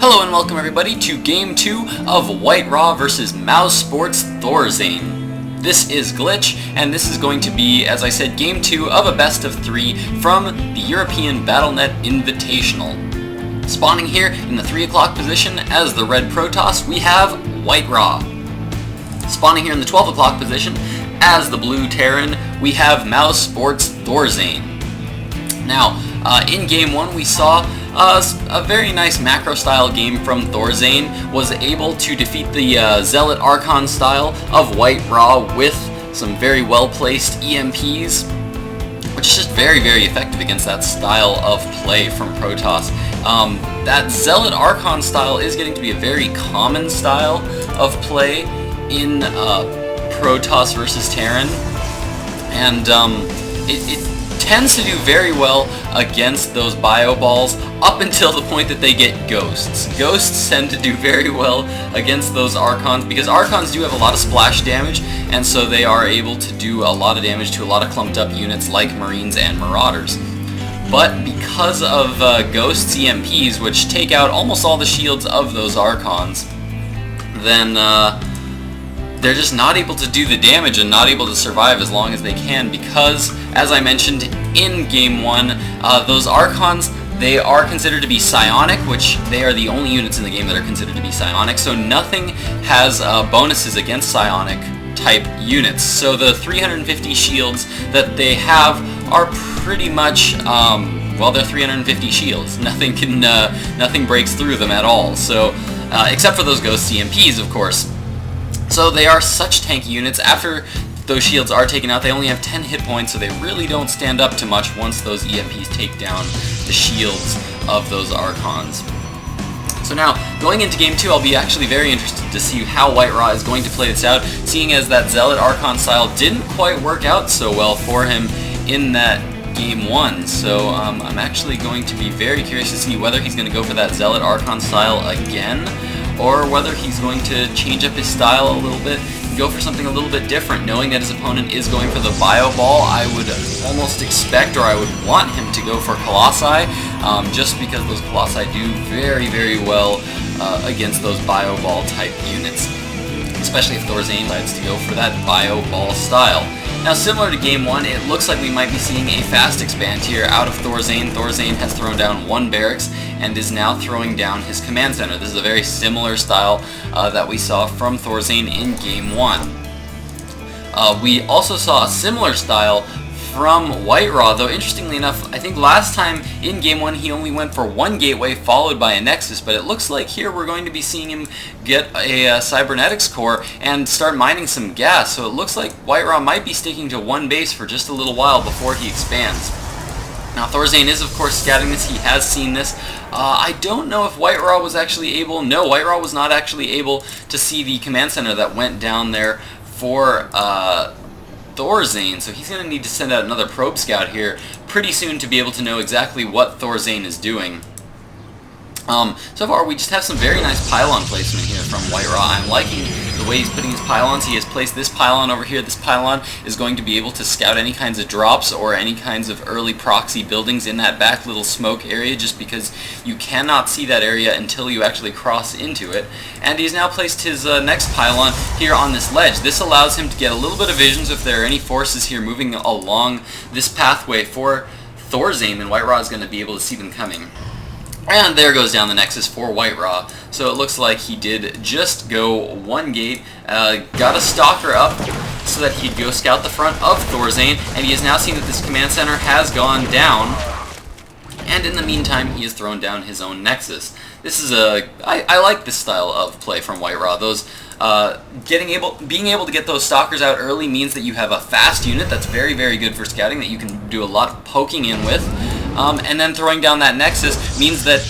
Hello and welcome everybody to Game 2 of WhiteRa versus mouzThorZaIN. This is Glitch, and this is going to be, as I said, Game 2 of a best of 3 from the European Invitational. Spawning here in the 3 o'clock position as the red Protoss, we have WhiteRa. Spawning here in the 12 o'clock position as the blue Terran, we have mouzThorZaIN. Now, in Game 1 we saw a very nice macro-style game from ThorZaIN, was able to defeat the Zealot Archon style of WhiteRa with some very well-placed EMPs, which is just very, very effective against that style of play from Protoss. That Zealot Archon style is getting to be a very common style of play in Protoss versus Terran, and it tends to do very well against those bio balls up until the point that they get ghosts. Ghosts tend to do very well against those Archons because Archons do have a lot of splash damage, and so they are able to do a lot of damage to a lot of clumped up units like Marines and Marauders. But because of Ghosts EMPs, which take out almost all the shields of those Archons, then they're just not able to do the damage and not able to survive as long as they can because, as I mentioned in Game 1, those Archons, they are considered to be psionic, which they are the only units in the game that are considered to be psionic, so nothing has bonuses against psionic type units. So the 350 shields that they have are pretty much, well, they're 350 shields. Nothing breaks through them at all, so, except for those Ghost EMPs, of course. So they are such tanky units. After those shields are taken out, they only have 10 hit points, so they really don't stand up to much once those EMPs take down the shields of those Archons. So now, going into Game 2, I'll be actually very interested to see how WhiteRa is going to play this out, seeing as that Zealot Archon style didn't quite work out so well for him in that Game 1. So I'm actually going to be very curious to see whether he's going to go for that Zealot Archon style again, or whether he's going to change up his style a little bit, go for something a little bit different. Knowing that his opponent is going for the Bio Ball, I would almost expect, or I would want him to go for Colossi, just because those Colossi do very, very well against those Bio Ball type units, especially if ThorZaIN decides to go for that Bio Ball style. Now, similar to Game 1, it looks like we might be seeing a fast expand here out of ThorZaIN. ThorZaIN has thrown down one barracks and is now throwing down his command center. This is a very similar style that we saw from ThorZaIN in Game 1. We also saw a similar style from WhiteRa, though interestingly enough, I think last time in Game 1 he only went for one gateway followed by a Nexus, but it looks like here we're going to be seeing him get a Cybernetics core and start mining some gas, so it looks like WhiteRa might be sticking to one base for just a little while before he expands. Now, ThorZaIN is, of course, scouting this. He has seen this. I don't know if WhiteRa was actually able... No, WhiteRa was not actually able to see the command center that went down there for ThorZaIN, so he's going to need to send out another probe scout here pretty soon to be able to know exactly what ThorZaIN is doing. So far we just have some very nice pylon placement here from WhiteRa. I'm liking the way he's putting his pylons. He has placed this pylon over here. This pylon is going to be able to scout any kinds of drops or any kinds of early proxy buildings in that back little smoke area, just because you cannot see that area until you actually cross into it. And he's now placed his next pylon here on this ledge. This allows him to get a little bit of vision, so if there are any forces here moving along this pathway for ThorZaIN, and WhiteRa is going to be able to see them coming. And there goes down the Nexus for WhiteRa. So it looks like he did just go one gate, got a Stalker up so that he'd go scout the front of ThorZaIN, and he has now seen that this command center has gone down, and in the meantime he has thrown down his own Nexus. This is I like this style of play from WhiteRa. Those being able to get those Stalkers out early means that you have a fast unit that's very, very good for scouting, that you can do a lot of poking in with. And then throwing down that Nexus means that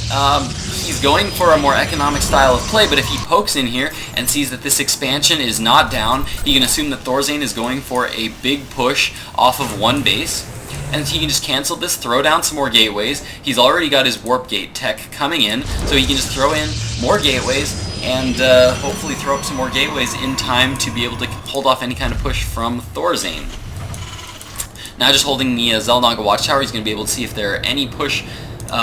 he's going for a more economic style of play, but if he pokes in here and sees that this expansion is not down, he can assume that ThorZaIN is going for a big push off of one base, and he can just cancel this, throw down some more gateways. He's already got his warp gate tech coming in, so he can just throw in more gateways and hopefully throw up some more gateways in time to be able to hold off any kind of push from ThorZaIN. Now just holding the Xel'Naga Watchtower, he's going to be able to see if there are any push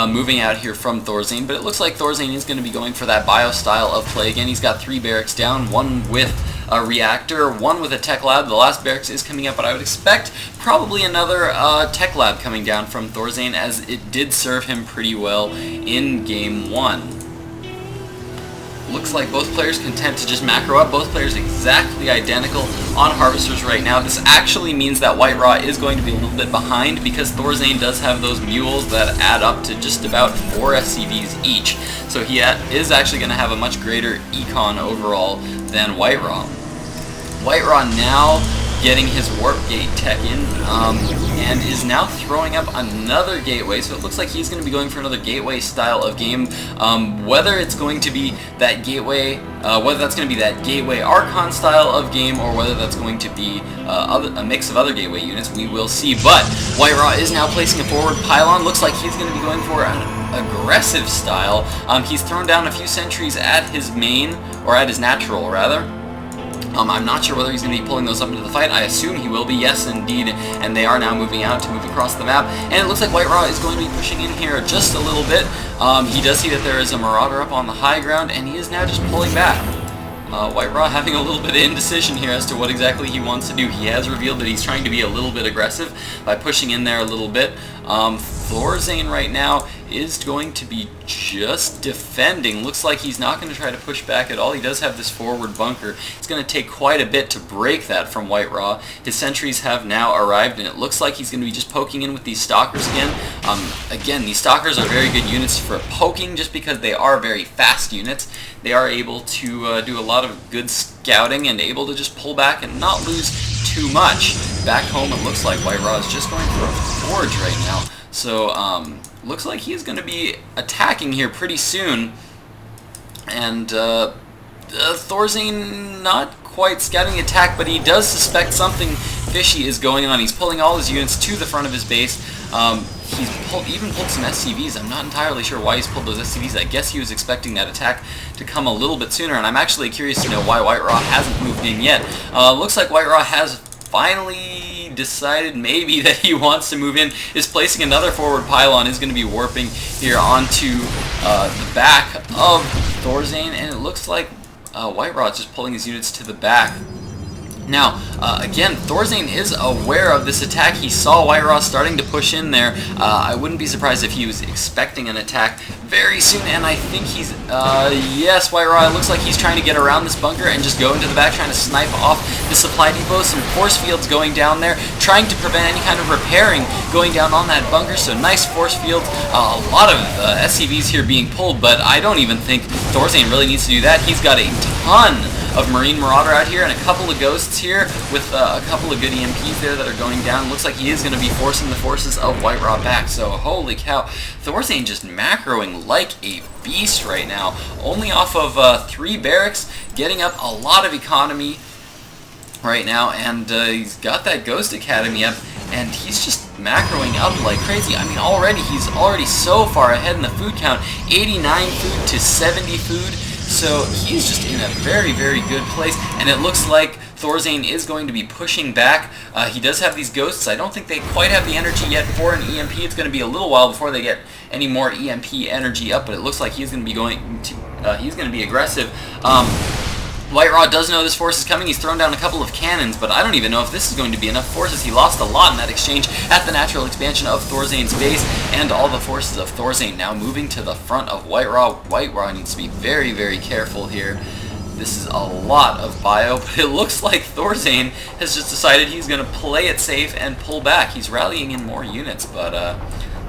moving out here from ThorZaIN, but it looks like ThorZaIN is going to be going for that bio style of play again. He's got 3 barracks down, 1 with a reactor, 1 with a tech lab. The last barracks is coming up, but I would expect probably another tech lab coming down from ThorZaIN, as it did serve him pretty well in game 1. Looks like both players content to just macro up. Both players exactly identical on harvesters right now. This actually means that WhiteRa is going to be a little bit behind, because ThorZaIN does have those mules that add up to just about 4 SCVs each. So he is actually going to have a much greater econ overall than WhiteRa. WhiteRa now getting his warp gate tech in, and is now throwing up another gateway, so it looks like he's going to be going for another gateway style of game. Whether it's going to be that gateway, whether that's going to be that gateway Archon style of game, or whether that's going to be a mix of other gateway units, we will see. But WhiteRa is now placing a forward pylon. Looks like he's going to be going for an aggressive style. He's thrown down a few sentries at his main, or at his natural rather. I'm not sure whether he's going to be pulling those up into the fight. I assume he will be, yes indeed, and they are now moving out to move across the map, and it looks like WhiteRa is going to be pushing in here just a little bit. He does see that there is a Marauder up on the high ground, and he is now just pulling back. WhiteRa having a little bit of indecision here as to what exactly he wants to do. He has revealed that he's trying to be a little bit aggressive by pushing in there a little bit. ThorZaIN right now is going to be just defending. Looks like he's not going to try to push back at all. He does have this forward bunker. It's going to take quite a bit to break that from WhiteRa. His sentries have now arrived, and it looks like he's going to be just poking in with these stalkers again. Again, these stalkers are very good units for poking, just because they are very fast units. They are able to do a lot of good scouting and able to just pull back and not lose too much. Back home, it looks like WhiteRa is just going for a forge right now. So, looks like he's going to be attacking here pretty soon. And ThorZaIN not quite scouting the attack, but he does suspect something fishy is going on. He's pulling all his units to the front of his base. He's even pulled some SCVs. I'm not entirely sure why he's pulled those SCVs. I guess he was expecting that attack to come a little bit sooner, and I'm actually curious to know why WhiteRa hasn't moved in yet. Looks like WhiteRa has finally decided maybe that he wants to move in, is placing another forward pylon, is going to be warping here onto the back of ThorZaIN, and it looks like WhiteRa is just pulling his units to the back. Now, again, ThorZaIN is aware of this attack. He saw WhiteRa starting to push in there. I wouldn't be surprised if he was expecting an attack very soon, and I think he's, yes, WhiteRa, it looks like he's trying to get around this bunker and just go into the back, trying to snipe off the supply depot. Some force fields going down there, trying to prevent any kind of repairing going down on that bunker, so nice force fields. A lot of SCVs here being pulled, but I don't even think ThorZaIN really needs to do that. He's got a ton of Marine Marauder out here and a couple of Ghosts here with a couple of good EMPs there that are going down. Looks like he is going to be forcing the forces of WhiteRa back, so holy cow. ThorZaIN just macroing like a beast right now. Only off of 3 barracks, getting up a lot of economy right now, and he's got that Ghost Academy up, and he's just macroing up like crazy. I mean, he's already so far ahead in the food count, 89 food to 70 food. So he's just in a very, very good place, and it looks like ThorZaIN is going to be pushing back. He does have these Ghosts. I don't think they quite have the energy yet for an EMP. It's going to be a little while before they get any more EMP energy up, but it looks like he's going to be he's going to be aggressive. WhiteRa does know this force is coming. He's thrown down a couple of cannons, but I don't even know if this is going to be enough forces. He lost a lot in that exchange at the natural expansion of ThorZaIN's base, and all the forces of ThorZaIN now moving to the front of WhiteRa. WhiteRa needs to be very, very careful here. This is a lot of bio, but it looks like ThorZaIN has just decided he's going to play it safe and pull back. He's rallying in more units, but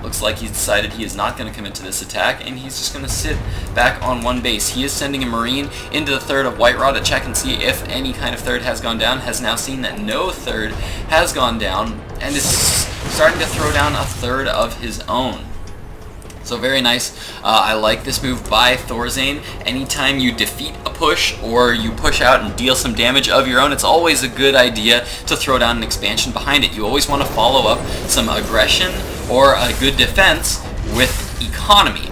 looks like he's decided he is not going to commit to this attack, and he's just going to sit back on one base. He is sending a Marine into the third of WhiteRa to check and see if any kind of third has gone down. Has now seen that no third has gone down, and is starting to throw down a third of his own. So very nice. I like this move by ThorZaIN. Anytime you defeat a push or you push out and deal some damage of your own, it's always a good idea to throw down an expansion behind it. You always want to follow up some aggression or a good defense with economy.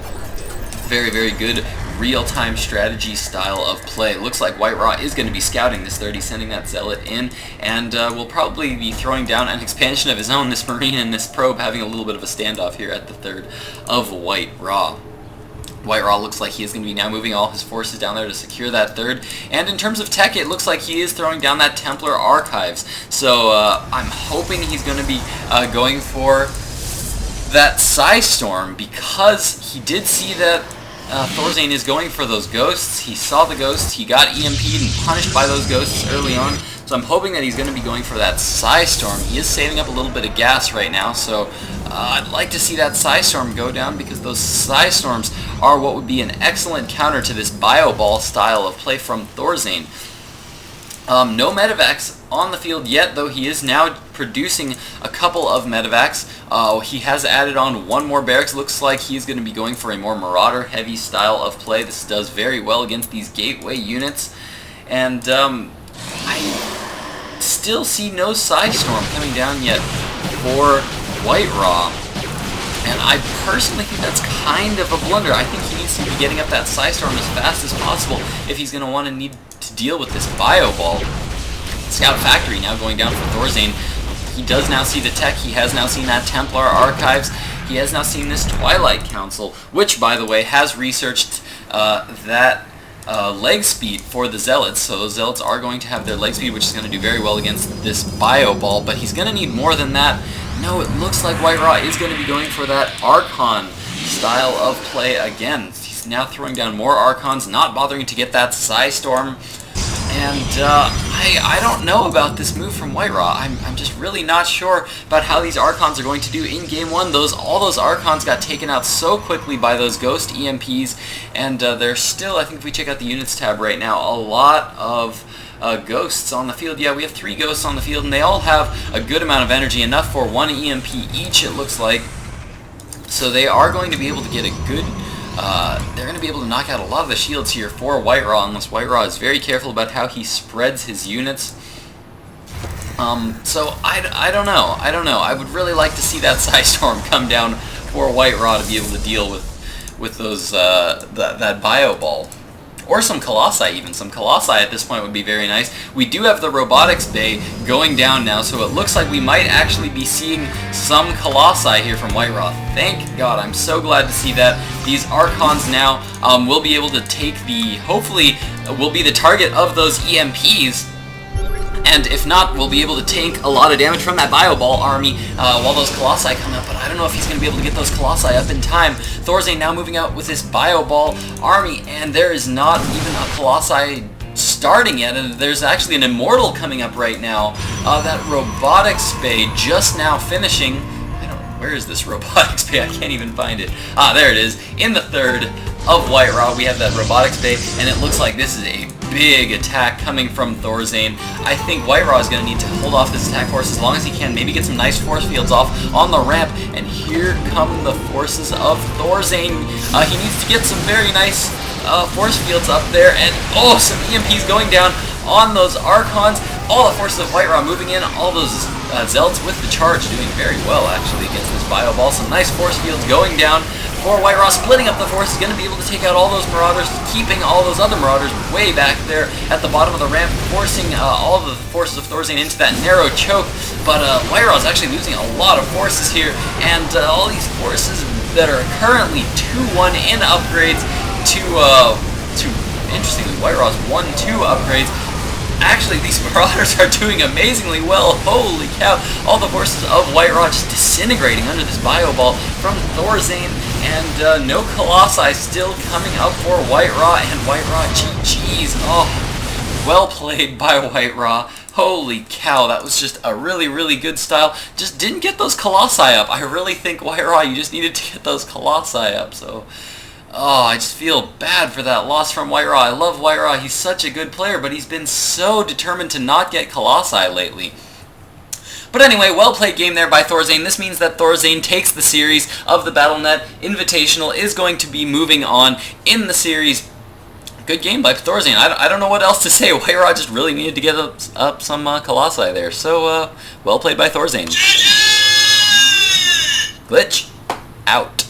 Very, very good real-time strategy style of play. Looks like WhiteRa is going to be scouting this third. He's sending that Zealot in, and will probably be throwing down an expansion of his own, this Marine and this Probe, having a little bit of a standoff here at the third of WhiteRa. WhiteRa looks like he is going to be now moving all his forces down there to secure that third. And in terms of tech, it looks like he is throwing down that Templar Archives. So I'm hoping he's going to be going for that Psystorm, because he did see that ThorZaIN is going for those ghosts. He saw the ghosts, he got EMP'd and punished by those ghosts early on. So I'm hoping that he's going to be going for that Psystorm. He is saving up a little bit of gas right now, so I'd like to see that Psystorm go down, because those Psystorms are what would be an excellent counter to this Bio Ball style of play from ThorZaIN. No Medivacs on the field yet, though he is now producing a couple of Medivacs. He has added on one more barracks. Looks like he's going to be going for a more Marauder-heavy style of play. This does very well against these gateway units. And I still see no Psystorm coming down yet for WhiteRa. And I personally think that's kind of a blunder. I think he needs to be getting up that Psystorm as fast as possible if he's going to need to deal with this Bio Ball. Scout Factory now going down for ThorZaIN. He does now see the tech. He has now seen that Templar Archives. He has now seen this Twilight Council, which, by the way, has researched that leg speed for the Zealots. So those Zealots are going to have their leg speed, which is going to do very well against this Bio Ball, but he's going to need more than that. No, it looks like WhiteRa is going to be going for that Archon style of play again. He's now throwing down more Archons, not bothering to get that Psystorm. And I don't know about this move from WhiteRa. I'm just really not sure about how these Archons are going to do in Game 1. All those Archons got taken out so quickly by those Ghost EMPs, and there's still, I think if we check out the Units tab right now, a lot of ghosts on the field. Yeah, we have 3 ghosts on the field, and they all have a good amount of energy, enough for 1 EMP each, it looks like. So they are going to be able to get a good... they're going to be able to knock out a lot of the shields here for WhiteRa, unless WhiteRa is very careful about how he spreads his units. So I don't know. I would really like to see that Psystorm come down for WhiteRa to be able to deal with those that Bio Ball. Or some Colossi even. Some Colossi at this point would be very nice. We do have the Robotics Bay going down now, so it looks like we might actually be seeing some Colossi here from WhiteRa. Thank God. I'm so glad to see that. These Archons now will be able to take hopefully will be the target of those EMPs. And if not, we'll be able to tank a lot of damage from that Bio Ball army while those Colossi come up. But I don't know if he's going to be able to get those Colossi up in time. ThorZaIN now moving out with this Bio Ball army, and there is not even a Colossi starting yet. And there's actually an Immortal coming up right now. That Robotics Bay just now finishing. Where is this Robotics Bay? I can't even find it. There it is. In the third of WhiteRa, we have that Robotics Bay, and it looks like this is a big attack coming from ThorZaIN. I think WhiteRa is going to need to hold off this attack force as long as he can, maybe get some nice force fields off on the ramp, and here come the forces of ThorZaIn. He needs to get some very nice force fields up there, and some EMPs going down on those Archons. All the forces of WhiteRa moving in, all those Zealots with the charge doing very well actually against this Bio Ball. Some nice force fields going down for WhiteRa, splitting up the force. Is going to be able to take out all those Marauders, keeping all those other Marauders way back there at the bottom of the ramp, forcing all of the forces of ThorZaIN into that narrow choke. But WhiteRa is actually losing a lot of forces here, and all these forces that are currently 2-1 in upgrades to interestingly, WhiteRa's 1-2 upgrades. Actually, these Marauders are doing amazingly well. Holy cow. All the forces of WhiteRa just disintegrating under this Bio Ball from ThorZaIN. And no Colossi still coming up for WhiteRa. And WhiteRa, GG's. Oh, well played by WhiteRa. Holy cow, that was just a really, really good style. Just didn't get those Colossi up. I really think WhiteRa, you just needed to get those Colossi up. So... I just feel bad for that loss from WhiteRa. I love WhiteRa. He's such a good player, but he's been so determined to not get Colossi lately. But anyway, well-played game there by ThorZaIN. This means that ThorZaIN takes the series of the Battle.net Invitational, is going to be moving on in the series. Good game by ThorZaIN. I don't know what else to say. WhiteRa just really needed to get up some Colossi there. So, well played by ThorZaIN. Glitch out.